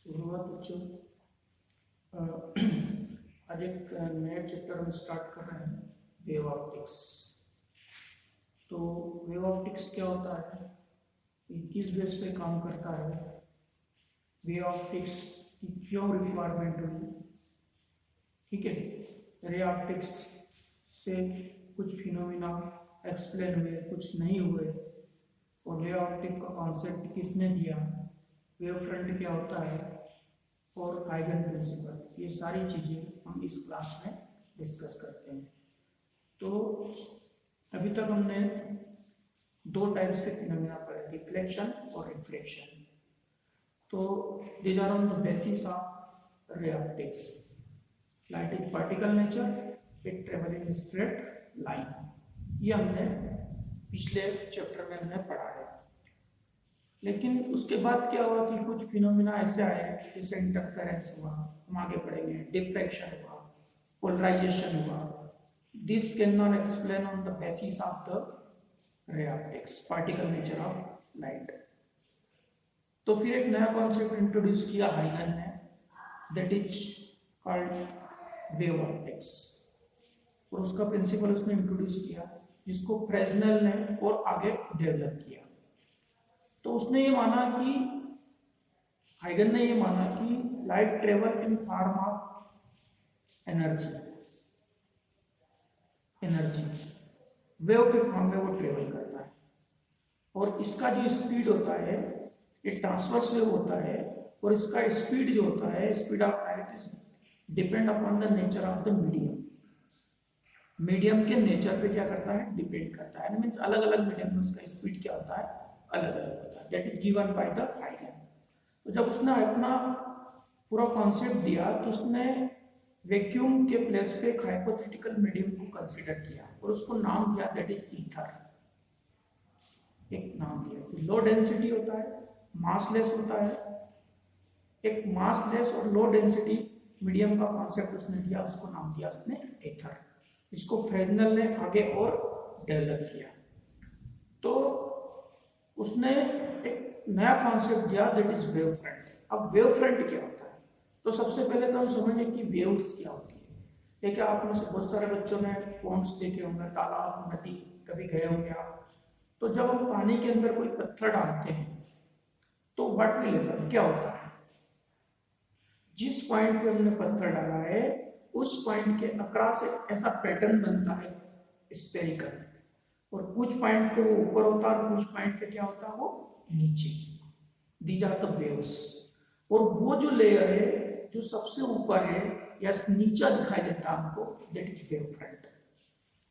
धन्यवाद बच्चों। आज एक नया चैप्टर हम स्टार्ट कर रहे हैं, वेव ऑप्टिक्स। तो वेव ऑप्टिक्स क्या होता है, ये किस बेस पे काम करता है, वेव ऑप्टिक्स की क्यों रिक्वायरमेंट हुई, ठीक है। रे ऑप्टिक्स से कुछ फिनोमिना एक्सप्लेन हुए, कुछ नहीं हुए, और वेव ऑप्टिक का कॉन्सेप्ट किसने दिया, वेव फ्रंट क्या होता है, और हाइगन प्रिंसिपल, ये सारी चीज़ें हम इस क्लास में डिस्कस करते हैं। तो अभी तक हमने दो टाइप्स के फिनोमेना पढ़े, रिफ्लेक्शन और रिफ्रैक्शन। तो these are on the basis of ray optics. Light is particle nature, it travel in straight line, ये हमने पिछले चैप्टर में हमने पढ़ा है। लेकिन उसके बाद क्या हुआ कि कुछ फिनोमिना ऐसे आए जैसे इंटरफेरेंस हुआ, हम आगे पढ़ेंगे, डिफ्रैक्शन हुआ, पोलराइजेशन हुआ। This can not explain on the basis of the ray optics, particle nature of light. तो फिर एक नया कॉन्सेप्ट इंट्रोड्यूस किया हाइगन ने, that is called wave optics, और उसका प्रिंसिपल उसने इंट्रोड्यूस किया, जिसको फ्रेस्नेल ने और आगे डेवलप किया। तो उसने ये माना कि, हाइगन ने ये माना कि light travel in form of energy, wave के फॉर्म में वो ट्रेवल करता है, और इसका जो स्पीड होता है ये ट्रांसवर्स वेव होता है, और इसका स्पीड जो होता है, speed of light is depend upon the nature of the medium के नेचर पे क्या करता है, डिपेंड करता है। मींस अलग अलग मीडियम में उसका स्पीड क्या होता है, अलग अलग होता है। That is given by the हाइगन। तो जब उसने अपना पूरा कॉन्सेप्ट दिया, तो उसने वैक्यूम के प्लेस पे एक हाइपोथेटिकल मीडियम को कंसीडर किया और उसको नाम दिया, दैट इज ईथर। एक नाम दिया, लो डेंसिटी होता है, मासलेस होता है, एक मासलेस और लो डेंसिटी मीडियम का कॉन्सेप्ट उसने दिया, उसको नाम दिया उसने ईथर। इसको फ्रेस्नेल ने आगे और डेवलप किया। तो उसने एक नया कॉन्सेप्ट दिया, दैट इज वेव फ्रंट। अब वेव फ्रंट क्या होता है, तो सबसे पहले तो हम समझें कि वेव्स क्या होती है। देखिए, आप में से बहुत सारे बच्चों ने पॉन्ड्स देखे होंगे, तालाब, नदी, कभी गए होंगे आप। तो जब हम पानी के अंदर कोई पत्थर डालते हैं तो व्हाट विल हैपन, क्या होता है, जिस पॉइंट पे हमने पत्थर डाला है उस पॉइंट के अक्रॉस एक ऐसा पैटर्न बनता है स्फेरिकल, और कुछ पॉइंट पे वो ऊपर होता है और कुछ पॉइंट पे क्या होता है, वो नीचे। These are the waves. और वो जो लेयर है जो सबसे ऊपर है या नीचा दिखाई देता है हमको, दैट इज वेव फ्रंट।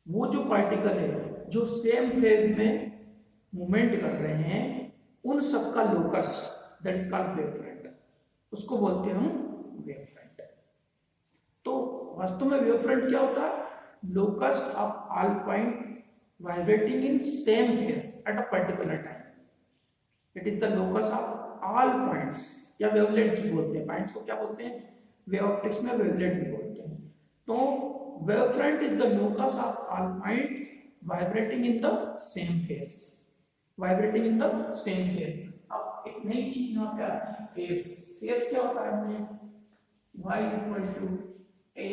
वो जो पार्टिकल है जो सेम फेज में मूवमेंट कर रहे हैं, उन सबका locus, that is called wave front, उसको बोलते हैं हम वेव फ्रंट। तो वास्तव में वेव फ्रंट क्या होता है, locus of all point vibrating in same phase at a particular time. It is the locus of all points, या wavelets भी बोलते हैं। पॉइंट्स को क्या बोलते हैं, वेव ऑप्टिक्स में वेवलेट भी बोलते हैं। तो wave front is the locus of all point vibrating in the same phase, vibrating in the same phase. अब एक नई चीज यहाँ पे आती है, फेज। फेज क्या होता है, हमने y equal to a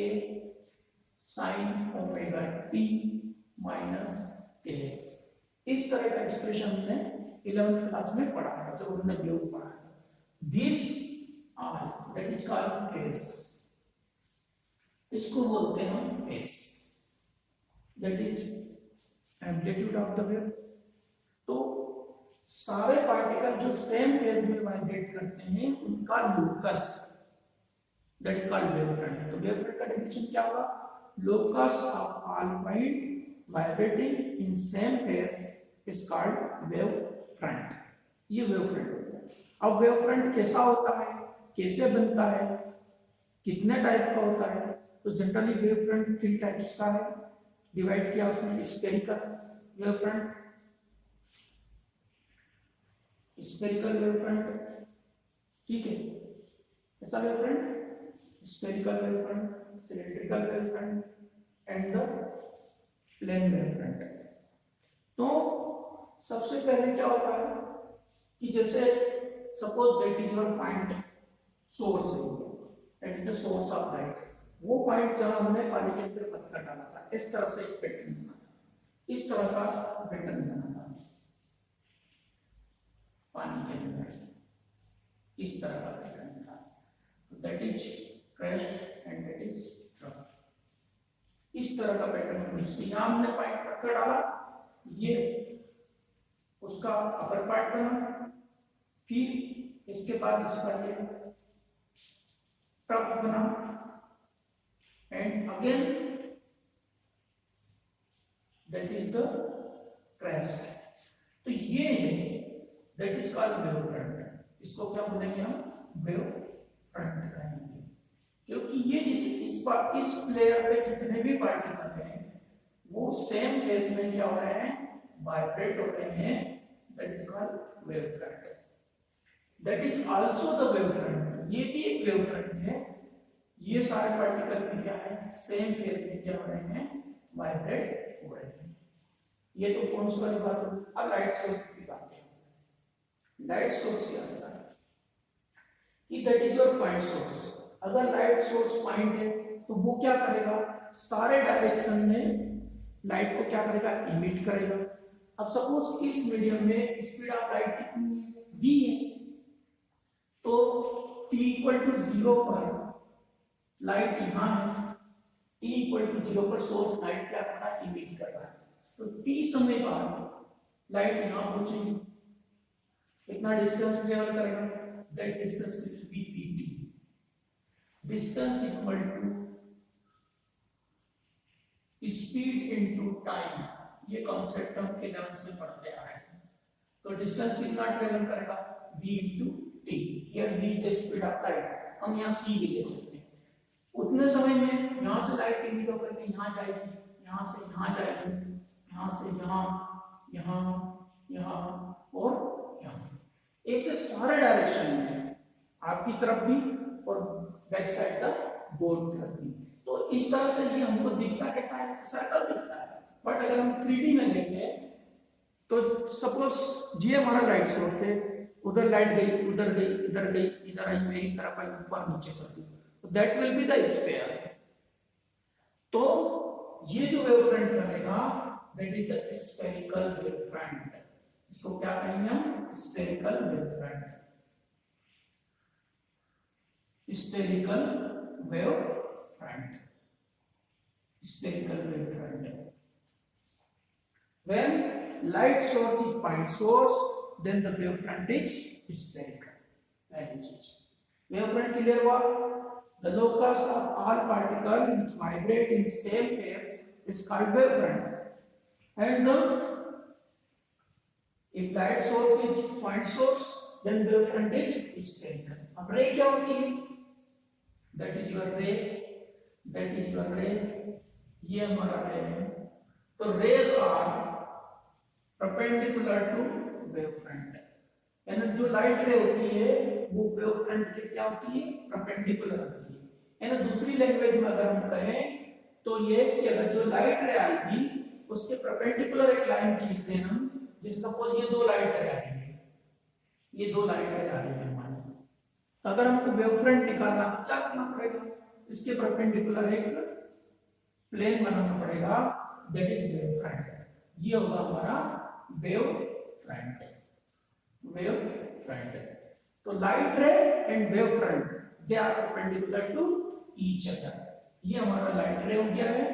sine omega t minus ax, इस तरह का एक्सप्रेशन हमने 11th क्लास में पढ़ा है, जब हमने वेव पढ़ा है। This are, that is called phase, इसको बोलते हैं हम phase, that is amplitude of the wave. तो सारे पार्टिकल जो सेम फेज में वाइब्रेट करते हैं उनका locus, that is called wave front. तो वेव फ्रंट का डेफिनेशन क्या होगा, locus of all point vibrating in same phase is called wave front। ये wave front होता है। अब wave front कैसा होता है, कैसे बनता है, कितने टाइप का होता है, तो जनरली wave front 3 टाइप्स का है, डिवाइड किया उसने, spherical wave front, spherical wave front, ठीक है, ऐसा wave front, spherical wave front, cylindrical wave front and the plane wave front। तो सबसे पहले क्या होता है कि जैसे suppose that is your point source है, that is the source of light. वो पॉइंट जहां हमने पानी के अंदर पत्थर डाला था, इस तरह से एक पैटर्न बना था, इस तरह का पैटर्न बना था पानी के अंदर, इस तरह का पैटर्न था। That is crest and that is trough. इस तरह का पैटर्न, यहां हमने पॉइंट पत्थर डाला, ये उसका अपर पार्ट बना, फिर इसके बाद इसका ये ट्रफ बना, and again that is the crest. तो ये that is called wave front. इसको क्या बोलेंगे हम? वेव फ्रंट कहेंगे, क्योंकि ये इस प्लेयर पे जितने भी पार्टिकल हैं वो सेम फेज में क्या हो रहे हैं? वाइब्रेट हो रहे हैं। That is called wave front. That is also the wave front. ये भी एक वेव फ्रंट है। ये सारे पार्टिकल भी क्या है? सेम फेज में क्या हो रहे हैं? वाइब्रेट हो रहे हैं। ये तो कौन सी वाली बात होगी? अब लाइट सोर्स की बात है। लाइट सोर्स क्या होता है कि that is your point source. अगर लाइट सोर्स पॉइंट है तो वो क्या करेगा? सारे डायरेक्शन में लाइट को क्या करेगा? इमिट करेगा। अब सपोज इस मीडियम में स्पीड ऑफ लाइट कितनी है? v है। तो t इक्वल टू 0 पर लाइट यहां है, t इक्वल टू 0 पर सोर्स लाइट क्या कर रहा है? इमिट कर रहा है। तो t समय बाद लाइट यहां पहुंचेगी, कितना डिस्टेंस ट्रेवल करेगा? That distance is pt। Distance equal to speed into time. ये कॉन्सेप्ट हम के जन्म से पढ़ते आ रहे हैं। तो डिस्टेंस कितना ट्रेवल करेगा? v into t। Here v the speed of light, हम यहां c भी ले सकते हैं। उतने समय में यहां से लाइट इमिट होकर के यहां जाएगी, यहां से यहां जाएगी, यहां से यहां, यहां, यहां और यहां, ऐसे सारे डायरेक्शन में, आपकी तरफ भी और बैक साइड का बोर्ड तरफ भी। तो इस तरह से ये हमको दिखता कैसा है? सर्कल दिखता है। बट अगर हम 3D में देखें तो सपोज ये हमारा लाइट सोर्स है, उधर लाइट गई, उधर गई, इधर गई, इधर आई, मेरी तरफ आई, ऊपर नीचे सब, तो that will be the sphere. तो ये जो वेव फ्रंट बनेगा that is the spherical wave front. इसको क्या कहेंगे हम? Spherical wave front. Spherical wave front. Spherical wave front. When light source is point source, then the wave front is spherical. Wave front clear हुआ? The locus of all particles which vibrate in same phase is called wave front. And if light source is point source, then wave front is spherical. अब ray क्या होती है? That is your ray. That is your ray. ये हमारा ray है। तो rays are perpendicular to wave front। यानी जो लाइट रे होती है वो वेव फ्रंट के क्या होती है? परपेंडिकुलर होती है। यानी दूसरी लैंग्वेज में अगर हम कहें तो ये कि अगर जो लाइट रे आएगी उसके परपेंडिकुलर एक लाइन खींचते हैं हम। जैसे सपोज ये दो लाइट रे आ रही है, ये दो लाइट रे आ रही है हमारे, तो अगर हमको वेव फ्रंट निकालना तो क्या करना पड़ेगा? इसके परपेंडिकुलर एक प्लेन बनाना पड़ेगा, दैट इज वेव फ्रंट। ये होगा हमारा वेव फ्रंट। Wave front. तो light ray and wave front they are perpendicular to each other. ये हमारा लाइट रे हो गया है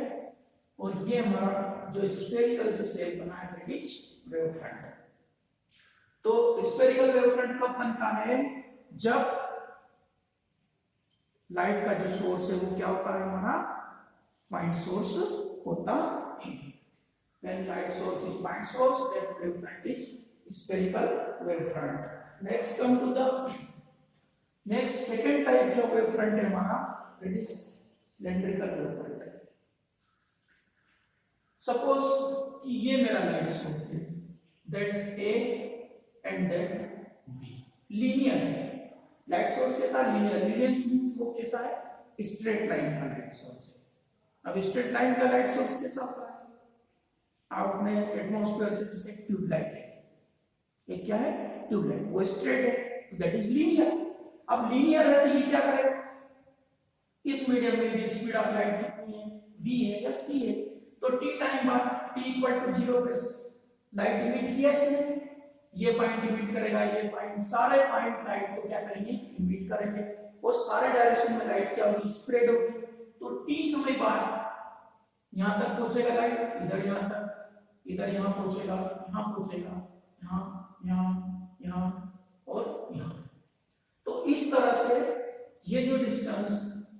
और ये हमारा जो स्फेरिकल जो शेप बना है दैट इज वेव फ्रंट। तो स्फेरिकल वेव फ्रंट कब बनता है? जब लाइट का जो सोर्स है वो क्या होता है? हमारा पॉइंट सोर्स होता है। When light source is point source, then wave front is spherical wave front. Next come to the next second type जो wave front है हमारा, that is cylindrical wave front। Suppose ये मेरा light source है, that A and that B linear है। Light source कैसा? linear। linear means वो कैसा है? straight line का light source है। अब straight line का light source कैसा होता है? आउट में एटमॉस्फेयर से जैसे ट्यूबलाइट है, ये क्या है? ट्यूबलाइट। वो स्ट्रेट है, दैट इज लीनियर। अब लीनियर है तो ये क्या करेगा, इस मीडियम में स्पीड ऑफ लाइट कितनी है, v है या c है, तो t टाइम बाद t इक्वल टू 0 पे लाइट इमिट किया इसने, ये पॉइंट इमिट करेगा, ये पॉइंट, सारे पॉइंट लाइट को क्या करेंगे, इमिट करेंगे, और सारे डायरेक्शन में लाइट क्या होगी, स्प्रेड होगी। तो t समय बाद यहां तक पहुंचेगा लाइट, इधर यहां तक, इधर यहां पहुंचेगा, यहां पहुंचेगा, यहां, यहां, यहां और यहां। तो इस तरह से ये जो डिस्टेंस,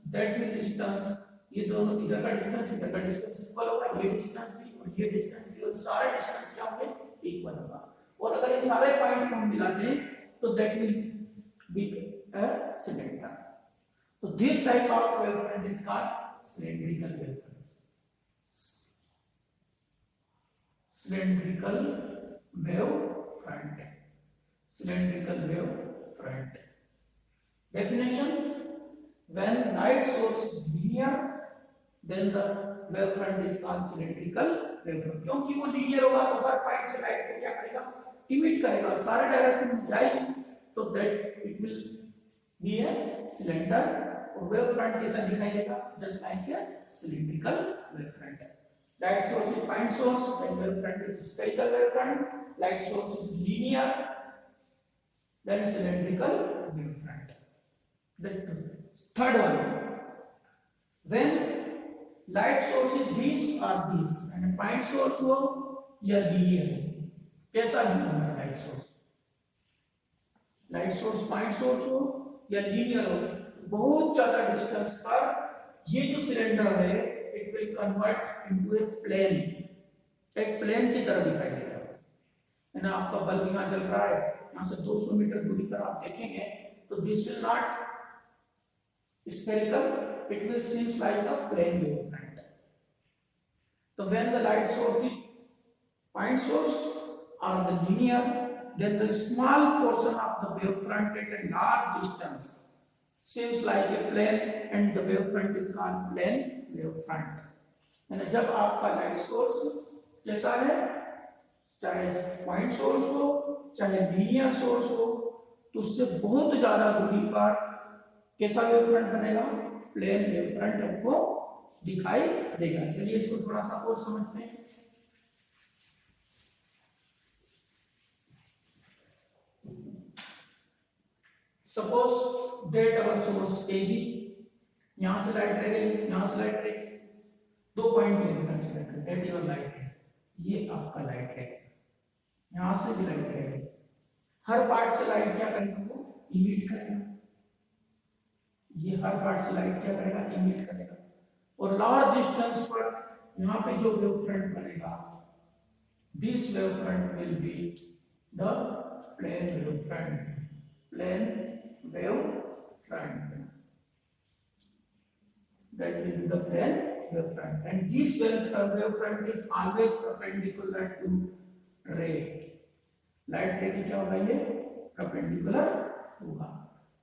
दैट मीन डिस्टेंस, ये दोनों, इधर का डिस्टेंस इधर का डिस्टेंस इक्वल होगा, ये डिस्टेंस भी और ये डिस्टेंस भी, और सारे डिस्टेंस क्या होंगे, इक्वल होगा। और अगर इन सारे पॉइंट को हम मिलाते हैं तो that will be a cylinder. तो this type of wavefront is called cylindrical wavefront. cylindrical wave front, cylindrical wave front. Definition: when light source is linear then the wave front is called cylindrical wave front. क्योंकि वो linear होगा तो हर point से light को क्या करेगा, emit करेगा, सारे डायरेक्शन में जाएगी, तो that it will be a cylinder. और वेव फ्रंट कैसा दिखाई देगा, just like a cylindrical wave front. Light source is point source, then wave front is spherical wave front. Light source is linear, then cylindrical wave front. The third one, when light source is this or this, and point source हो या linear, कैसा दिखेगा light source? Light source point source हो या linear हो, बहुत ज्यादा distance पर ये जो सिलेंडर है it will convert into a plane, एक प्लेन की तरह दिखाई देगा, है ना। आपका बल्ब यहाँ जल रहा है, यहाँ से 200 मीटर दूरी पर आप देखेंगे तो this will not spherical, it will seems like a plane wavefront. So when the light source is point source or the linear, then the small portion of the wavefront at a large distance seems like a plane and the wavefront is called plane wavefront. यानी जब आपका light source कैसा है, चाहे point source हो चाहे linear source हो, तो उससे बहुत ज्यादा दूरी पर कैसा वेवफ्रंट बनेगा, प्लेन वेवफ्रंट आपको दिखाई देगा। चलिए इसको थोड़ा सा और समझते हैं। Suppose that our source A B, यहां से लाइट रह गई, यहां से लाइट रह गई, दो पॉइंट लेके कंसीडर करें, दैट योर लाइट है, ये आपका लाइट है, यहां से भी लाइट है, हर पार्ट से लाइट क्या करेगा, वो इमिट करेगा, ये हर पार्ट से लाइट क्या करेगा, इमिट करेगा। और लार्ज डिस्टेंस पर यहां पे जो वेव फ्रंट बनेगा, this wave front will be the plane wave front, plane wave front, that will be the plane wave front, and this wave front is always perpendicular to ray. Light ray की क्या होगा, ये perpendicular होगा।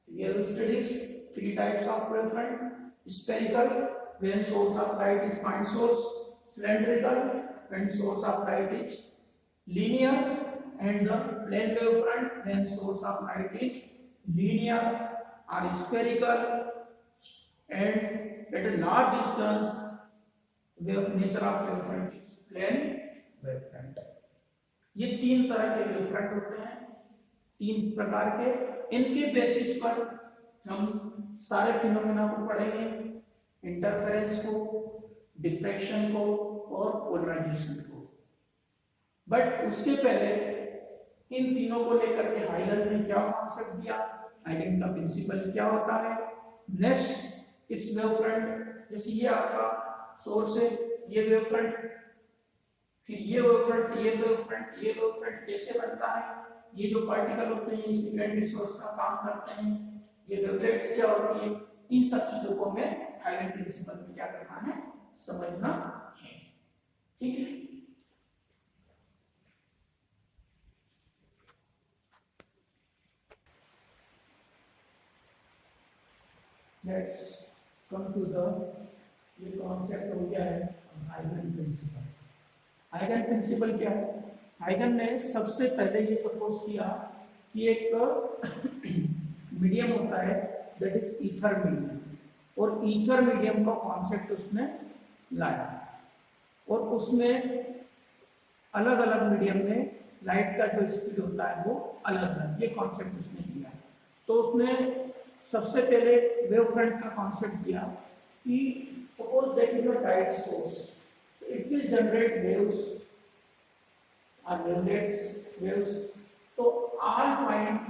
We have studied three types of wave front: spherical, when source of light is point source; cylindrical, when source of light is linear; and the plane wave front, when source of light is linear or spherical and at a large distance, wave nature of wave front is plane wave front. ये तीन तरह के wave front होते हैं, तीन प्रकार के। इनके बेसिस पर हम सारे फिनोमेना को पढ़ेंगे, इंटरफेरेंस को, डिफ्रैक्शन को और पोलराइजेशन को। बट उसके पहले इन तीनों को लेकर के हाइगन ने क्या कॉन्सेप्ट दिया, हाइगन का प्रिंसिपल क्या होता है। नेक्स्ट इस वेव फ्रंट, जैसे ये आपका सोर्स है, ये वेव फ्रंट, फिर ये वेव फ्रंट, ये वेव फ्रंट, ये वेव फ्रंट कैसे बनता है, ये जो पार्टिकल होते हैं ये सेकेंडरी सोर्स का काम करते हैं, ये वेवलेट्स क्या होती है, इन सब चीजों को हमें हाइगन प्रिंसिपल में क्या करना है, समझना है। ठीक है, लेट्स come to the ये कॉन्सेप्ट हो गया है हाइगन प्रिंसिपल। हाइगन प्रिंसिपल क्या है, हाइगन ने सबसे पहले ये सपोज किया कि एक मीडियम होता है दैट इज ईथर मीडियम, और ईथर मीडियम का कॉन्सेप्ट उसने लाया और उसमें अलग अलग मीडियम में लाइट का जो स्पीड होता है वो अलग अलग, ये कॉन्सेप्ट उसने दिया। तो उसने सबसे पहले वेव फ्रंट का कॉन्सेप्ट दिया कि suppose that is a light source, it will generate waves और वेव्स, तो all point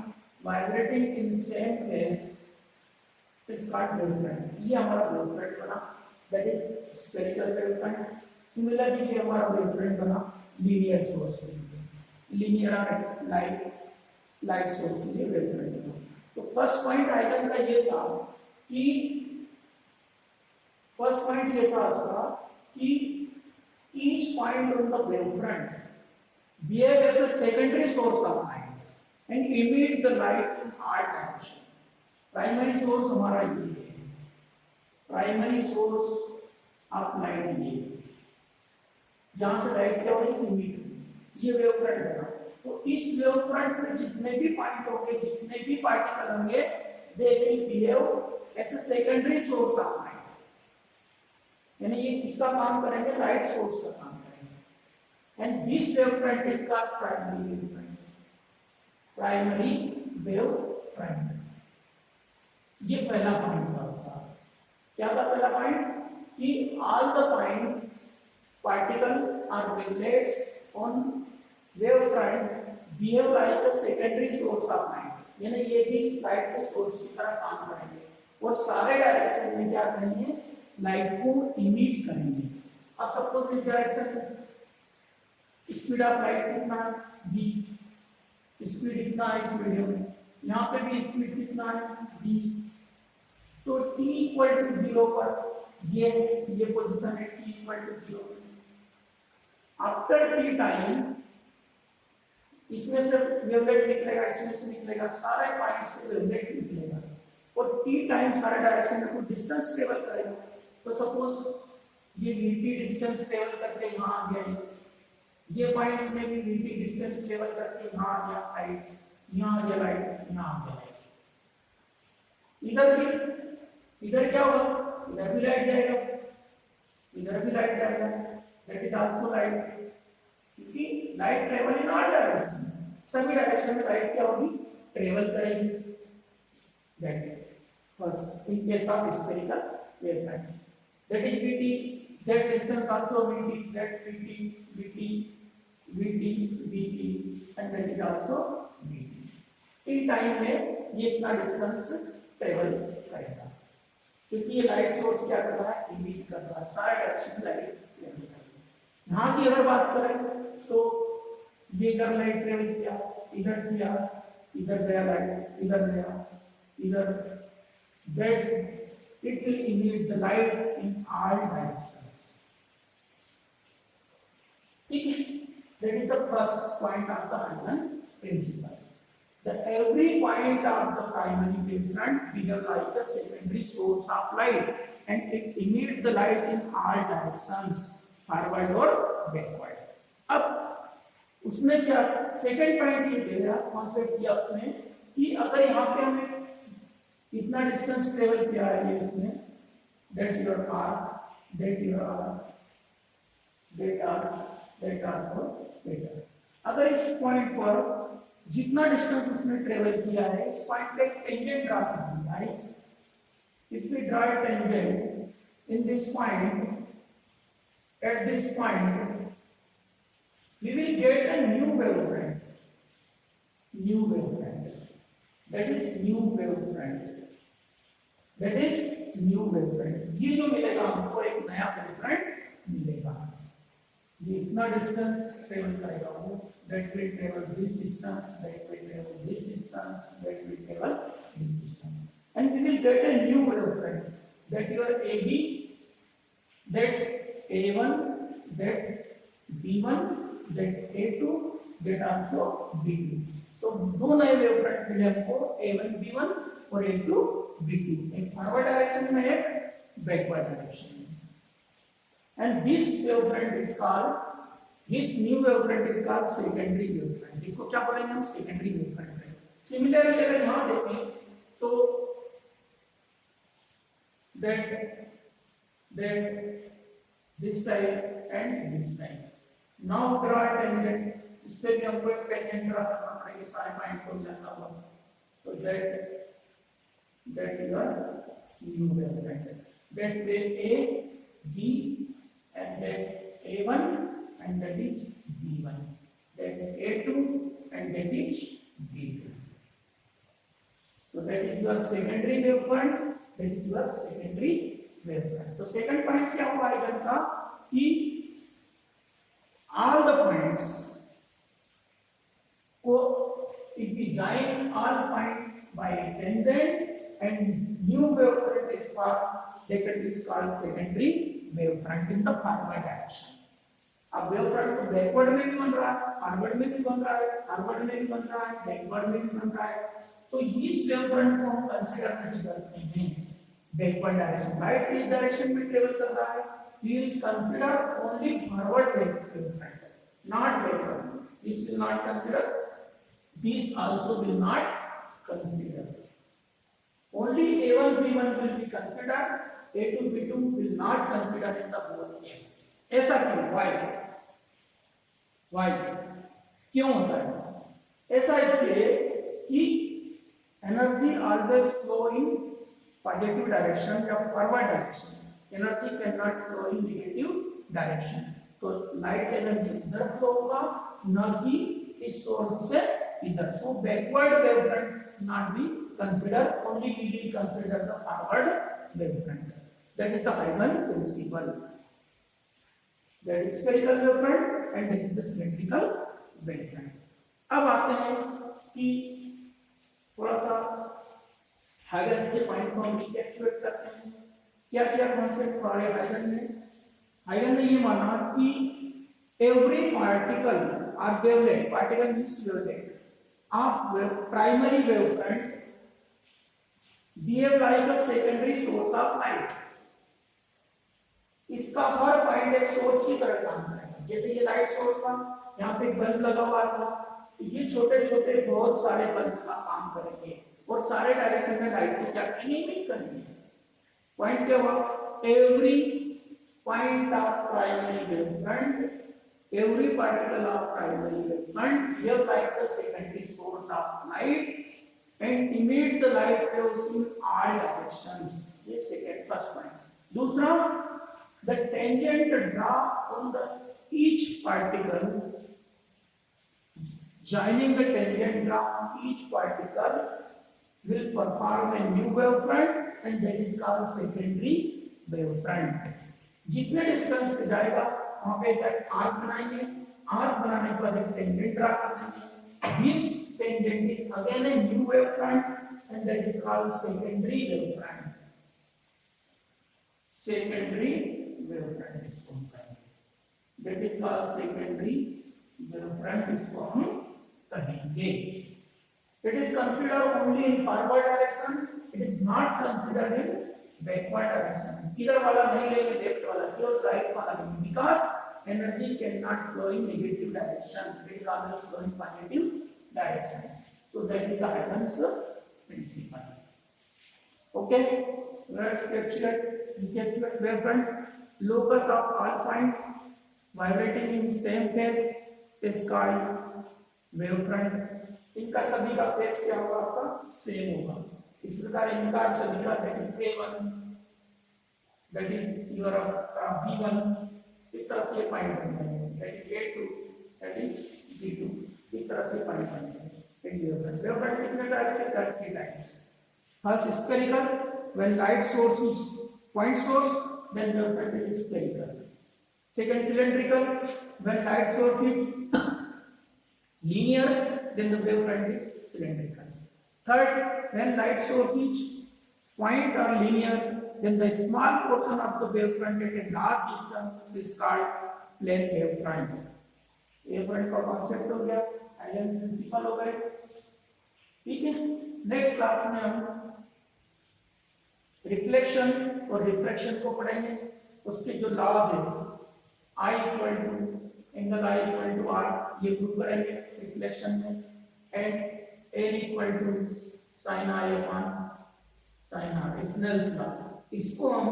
vibrating in same phase is called wavefront। ये हमारा wavefront बना, that is spherical wavefront। Similarly ये हमारा wavefront बना linear source के लिए, linear light source के लिए wavefront बना। तो first point आइकन का ये था कि उसका कि each point on the wavefront behave as a secondary source of light and emit the light in all direction। Primary source हमारा ये है, प्राइमरी सोर्स ऑफ लाइट ये जहां से लाइट क्या हो रही है, इमिट, ये वेव फ्रंट है। तो इस वेव फ्रंट में जितने भी पॉइंट होंगे, जितने भी पार्टिकल होंगे, they will behave as a secondary source of light, यानी ये किसका काम करेंगे, लाइट सोर्स का काम करेंगे। And this wave front is called primary wave front, primary wave front. ये पहला पॉइंट था। क्या था पहला पॉइंट, कि ऑल द पॉइंट पार्टिकल और wavelets on wave front behave like a secondary source of light, यानी ये भी लाइट के सोर्स की तरह काम करेंगे और सारे डायरेक्शन में क्या करेंगे, लाइट को इमिट करेंगे। अब सपोज इस डायरेक्शन स्पीड ऑफ लाइट कितना है, v, स्पीड कितना है इस वीडियो में, यहाँ पे भी स्पीड कितना है, v। तो t इक्वल टू 0 पर ये पोजीशन है, t equal to 0। After t time इसमें से वेवलेट निकलेगा, इसमें से निकलेगा, सारे पॉइंट से वेवलेट निकलेगा और t टाइम सारे डायरेक्शन में कुछ डिस्टेंस ट्रेवल करेगा। तो सपोज ये vt डिस्टेंस ट्रेवल करके यहाँ आ गया, ये पॉइंट में भी vt डिस्टेंस ट्रेवल करके यहाँ आ गया लाइट, यहाँ आ गया लाइट, यहाँ आ गया। इधर क्या होगा, इधर भी लाइट जाएगा, इधर भी लाइट जाएगा, दैट इज आल्सो लाइट, क्योंकि light travel in all direction, सभी डायरेक्शन में लाइट क्या होगी, ट्रेवल करेगी। That first in case of spherical wavefront, that is vt, that distance also vt, that vt and that is also vt। In time में ये इतना distance travel करेगा, क्योंकि ये लाइट सोर्स क्या कर रहा है, इमिट कर रहा है, सारे डायरेक्शन में लाइट ट्रेवल कर रही है। यहाँ की अगर बात करें तो ये इधर लाइट ट्रेवल किया, इधर गया लाइट, इधर गया, इधर, that it will emit the light in all directions। ठीक है, that is the first point of the Einstein principle, that every point of the primary wavefront behaves like a secondary source of light and it emits the light in all directions, forward or backward। अब उसमें क्या second point ये दे रहा concept किया उसने कि अगर यहाँ पे हमें इतना डिस्टेंस ट्रेवल किया है ये इसने, that your r, that your r, that r for that. अगर इस पॉइंट पर जितना डिस्टेंस उसने ट्रेवल किया है, इस पॉइंट पे एक टेंजेंट ड्रा कर दिया, right. If we draw a tangent in this point, at this point we will get a new wavefront, that is new wavefront। ये जो मिलेगा हमको एक नया wavefront मिलेगा। ये इतना डिस्टेंस ट्रेवल करेगा वो, that will travel this distance, that will travel this distance, that will travel this distance, and we will get a new wavefront, that your AB, that A1, that B1, that A2, that also B2। तो दो नए wavefront मिले हमको, A1 B1 और A2 B2, एक forward direction में, एक backward direction में। And this wavefront is called, this new wavefront is called secondary wavefront. इसको क्या बोलेंगे हम, सेकेंडरी वेवफ्रंट। सिमिलरली अगर यहाँ देखें तो that this side and this side. Now draw a tangent. इससे भी हमको एक tangent ड्रा करना पड़ेगा सारे पॉइंट को मिलाता हुआ. तो that your new wavelength. That way A, B, and that A1 and that is B1. That A2 and that is B2. So that is your secondary wavefront. That is your secondary wavefront. So second point क्या हुआ eigen का कि all the points को if we join all points by tangent and new wavefront is formed, that is called secondary wavefront in the forward direction. अब wavefront तो backward में भी बन रहा है, फॉरवर्ड में भी बन रहा है, फॉरवर्ड में भी बन रहा है, बैकवर्ड में भी बन रहा है. तो इस वेवफ्रंट को हम कंसीडर नहीं करते हैं बैकवर्ड डायरेक्शन. लाइट इस डायरेक्शन में ट्रेवल कर रहा है, we will consider only forward wavefront, not backward. This will not consider. These also will not consider. Only A1, B1 will be considered. A2, B2 will not consider in the both case. ऐसा क्यों? Why? क्यों होता है ऐसा? इसलिए कि energy always flow in positive direction या forward direction. Energy can not flow in negative direction. तो लाइट एनर्जी इधर फ्लो होगा, न कि इस सोर्स से इधर. So backward wavefront not be consider, only we will consider the forward wavefront. That is the हाइगन principle. That is spherical wavefront and that is the cylindrical wavefront. अब आते हैं कि थोड़ा सा हाइगन्स के पॉइंट को हम रिकैप्चुलेट करते हैं. क्या क्या कॉन्सेप्ट पढ़े हाइगन ने? हाइगन ने ये माना कि every particle or wavelet, particle means wavelet of primary wavefront behave like a secondary source of light. इसका हर पॉइंट एक सोर्स की तरह काम करेगा. जैसे ये लाइट सोर्स था, यहाँ पे बल्ब लगा हुआ था, तो ये छोटे छोटे बहुत सारे बल्ब का काम करेंगे और सारे डायरेक्शन में लाइट को क्या करेंगे? इमिट करेंगे. पॉइंट क्या हुआ? Every point of primary wavefront, every particle of primary wavefront behave like the secondary source of light and emit the light waves in all directions. ये सेकंड फर्स्ट पॉइंट. दूसरा, the tangent draw on the each particle, joining the tangent draw on each particle will perform a new wavefront and that is called secondary wavefront. जितने distance पे जाएगा वहां पे ऐसा arc बनाएंगे. Arc बनाने के बाद एक टेंजेंट ड्रा कर देंगे. this tangent is again a new wavefront and that is called secondary wavefront. Secondary wavefront is formed. That is called secondary wavefront is formed. कहेंगे. It is considered only in forward direction. It is not considered in backward direction. इधर वाला नहीं लेंगे, left वाला, केवल right वाला लेंगे. Because energy cannot flow in negative direction. It can always flow in positive direction. So that is the Haydn's principle. Okay. Let's recapitulate wavefront. Locus of all points vibrating in same phase is called wavefront. इनका सभी का phase क्या होगा? आपका same होगा. इस प्रकार इनका सभी का A1 that is your B1 इस तरह से पॉइंट बन जाएंगे. that is A2 that is B2 इस तरह से पॉइंट बन जाएंगे. wavefront कितने टाइप के? 30 types. First spherical, when light source is point source, then wavefront is spherical. Second cylindrical, when light source is linear, then the wavefront is cylindrical. Third, when light source is point or linear, then the small portion of the wavefront at a large distance is called plane wavefront. wavefront का concept हो गया, Haydn principle हो गए. ठीक है. Next class में हम reflection और रिफ्रैक्शन को पढ़ेंगे. उसके जो लॉज है, I equal to angle I equal to R, ये प्रूव करेंगे रिफ्लेक्शन में. And N equal to sin I upon Snell's law, इसको हम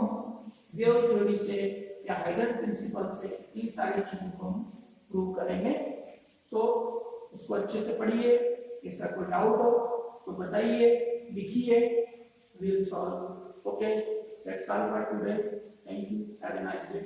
वेव थ्योरी से या हाइगन प्रिंसिपल से इन सारी चीजों को हम प्रूव करेंगे। सो इसको अच्छे से पढ़िए, इसका कोई डाउट हो तो बताइए, लिखिए, we will solve. Okay, that's all for today. Thank you, have a nice day.